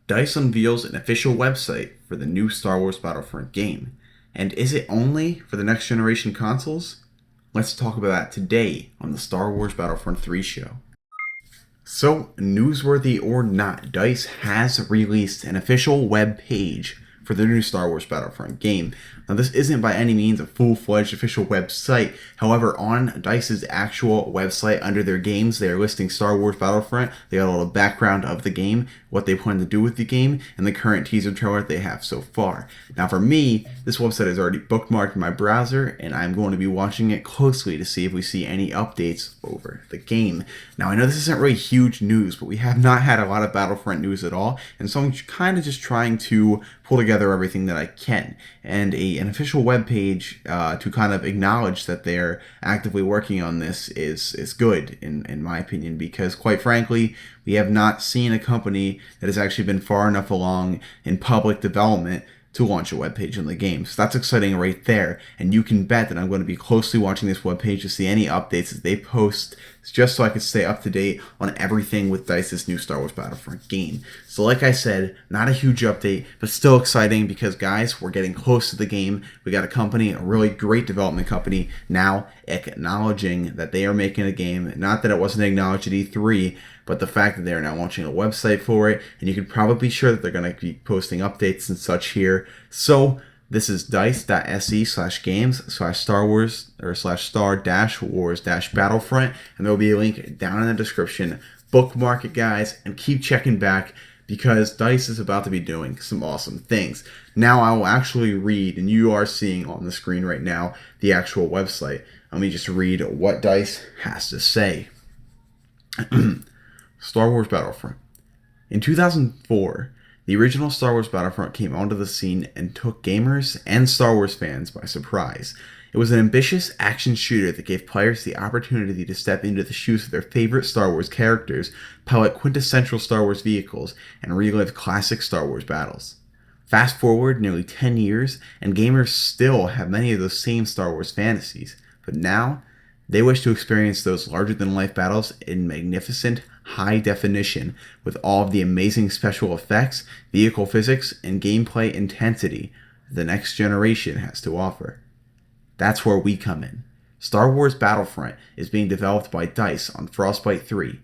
DICE unveils an official website for the new Star Wars Battlefront game. And is it only for the next generation consoles? Let's talk about that today on the Star Wars Battlefront 3 show. So, newsworthy or not, DICE has released an official web page for the new Star Wars Battlefront game. Now, this isn't by any means a full-fledged official website. However, on DICE's actual website, under their games, they are listing Star Wars Battlefront. They got a little background of the game, what they plan to do with the game, and the current teaser trailer they have so far. Now, for me, this website is already bookmarked in my browser, and I'm going to be watching it closely to see if we see any updates over the game. Now, I know this isn't really huge news, but we have not had a lot of Battlefront news at all, and so I'm kind of just trying to pull together everything that I can. And an official web page to kind of acknowledge that they're actively working on this is good, in my opinion, because quite frankly, we have not seen a company that has actually been far enough along in public development to launch a webpage on the game. So that's exciting right there. And you can bet that I'm going to be closely watching this webpage to see any updates that they post, just so I can stay up to date on everything with DICE's new Star Wars Battlefront game. So like I said, not a huge update, but still exciting because, guys, we're getting close to the game. We got a company, a really great development company, now acknowledging that they are making a game. Not that it wasn't acknowledged at E3, but the fact that they're now launching a website for it, and you can probably be sure that they're going to be posting updates and such here. So this is dice.se/games/Star Wars or /Star-Wars-Battlefront, and there will be a link down in the description. Bookmark it, guys, and keep checking back because DICE is about to be doing some awesome things. Now I will actually read, and you are seeing on the screen right now, the actual website. Let me just read what DICE has to say. Star Wars Battlefront. In 2004, the original Star Wars Battlefront came onto the scene and took gamers and Star Wars fans by surprise. It was an ambitious action shooter that gave players the opportunity to step into the shoes of their favorite Star Wars characters, pilot quintessential Star Wars vehicles, and relive classic Star Wars battles. Fast forward nearly 10 years, and gamers still have many of those same Star Wars fantasies, but now they wish to experience those larger-than-life battles in magnificent, high definition with all of the amazing special effects, vehicle physics, and gameplay intensity the next generation has to offer. That's where we come in. Star Wars Battlefront is being developed by DICE on Frostbite 3.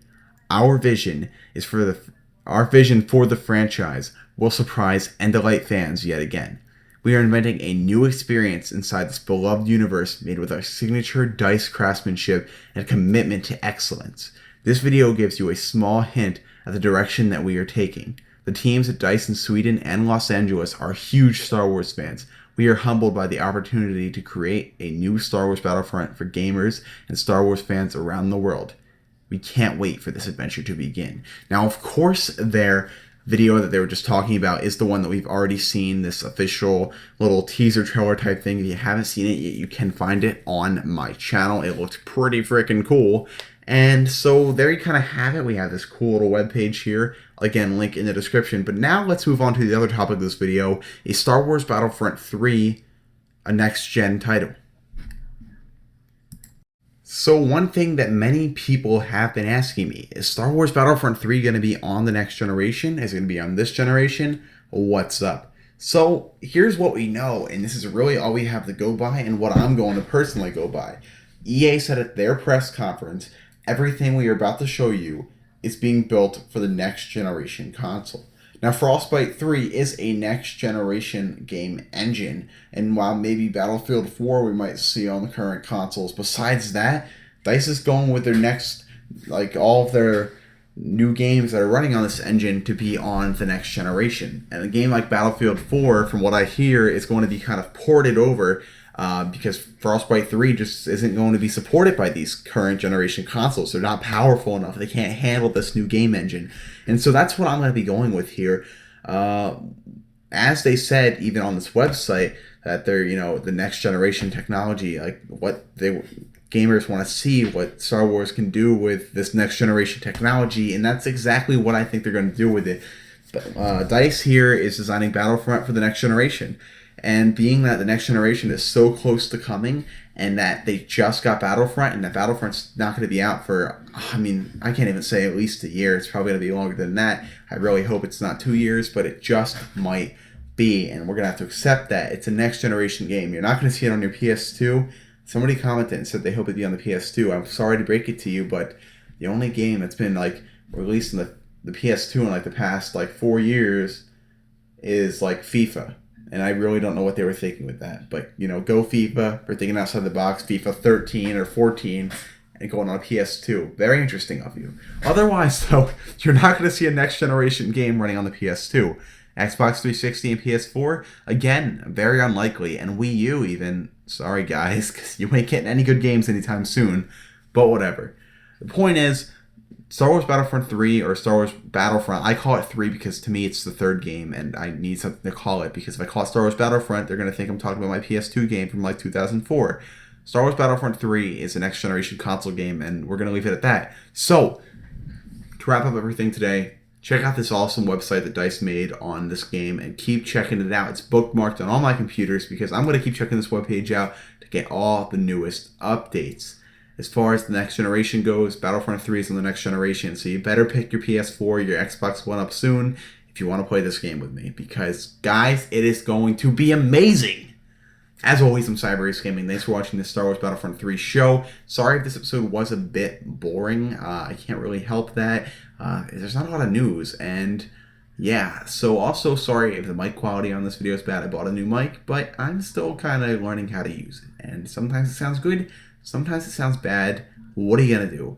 Our vision for the franchise will surprise and delight fans yet again. We are inventing a new experience inside this beloved universe made with our signature DICE craftsmanship and commitment to excellence. This video gives you a small hint at the direction that we are taking. The teams at DICE in Sweden and Los Angeles are huge Star Wars fans. We are humbled by the opportunity to create a new Star Wars Battlefront for gamers and Star Wars fans around the world. We can't wait for this adventure to begin. Now, of course, their video that they were just talking about is the one that we've already seen, this official little teaser trailer type thing. If you haven't seen it yet, you can find it on my channel. It looks pretty freaking cool. And so there you kind of have it. We have this cool little webpage here. Again, link in the description. But now let's move on to the other topic of this video, is Star Wars Battlefront 3 a next-gen title? So one thing that many people have been asking me is Star Wars Battlefront 3 going to be on the next generation? Is it going to be on this generation? What's up? So here's what we know, and this is really all we have to go by and what I'm going to personally go by. EA said at their press conference, everything we are about to show you is being built for the next generation console. Now, Frostbite 3 is a next-generation game engine, and while maybe Battlefield 4 we might see on the current consoles, besides that, DICE is going with their next, all of their new games that are running on this engine to be on the next generation. And a game like Battlefield 4, from what I hear, is going to be kind of ported over because Frostbite 3 just isn't going to be supported by these current generation consoles. They're not powerful enough. They can't handle this new game engine. And so that's what I'm going to be going with here. As they said, even on this website, that they're, the next generation technology, like what gamers want to see, what Star Wars can do with this next generation technology. And that's exactly what I think they're going to do with it. DICE here is designing Battlefront for the next generation. And being that the next generation is so close to coming, and that they just got Battlefront, and that Battlefront's not going to be out for, I mean, I can't even say at least a year. It's probably going to be longer than that. I really hope it's not 2 years, but it just might be, and we're going to have to accept that. It's a next generation game. You're not going to see it on your PS2. Somebody commented and said they hope it'd be on the PS2. I'm sorry to break it to you, but the only game that's been like released in the PS2 in like the past like 4 years is like FIFA. And I really don't know what they were thinking with that. But, you know, go FIFA for thinking outside the box, FIFA 13 or 14, and going on a PS2. Very interesting of you. Otherwise, though, you're not going to see a next generation game running on the PS2. Xbox 360 and PS4, again, very unlikely. And Wii U even, sorry guys, because you ain't getting any good games anytime soon. But whatever. The point is, Star Wars Battlefront 3 or Star Wars Battlefront, I call it 3 because to me it's the third game and I need something to call it, because if I call it Star Wars Battlefront, they're going to think I'm talking about my PS2 game from like 2004. Star Wars Battlefront 3 is a next generation console game and we're going to leave it at that. So, to wrap up everything today, check out this awesome website that DICE made on this game and keep checking it out. It's bookmarked on all my computers because I'm going to keep checking this webpage out to get all the newest updates. As far as the next generation goes, Battlefront 3 is on the next generation, so you better pick your PS4, your Xbox One up soon if you want to play this game with me, because, guys, it is going to be amazing! As always, I'm Cyber Gaming. Thanks for watching this Star Wars Battlefront 3 show. Sorry if this episode was a bit boring. I can't really help that. There's not a lot of news, and yeah, so also sorry if the mic quality on this video is bad. I bought a new mic, but I'm still kind of learning how to use it, and sometimes it sounds good, sometimes it sounds bad. What are you going to do?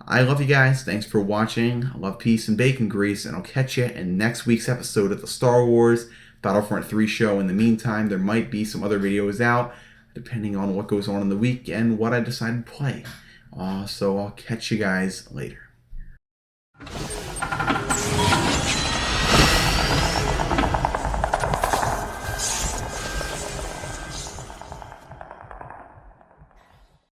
I love you guys. Thanks for watching. I love peace and bacon grease, and I'll catch you in next week's episode of the Star Wars Battlefront 3 show. In the meantime, there might be some other videos out, depending on what goes on in the week and what I decide to play. So I'll catch you guys later.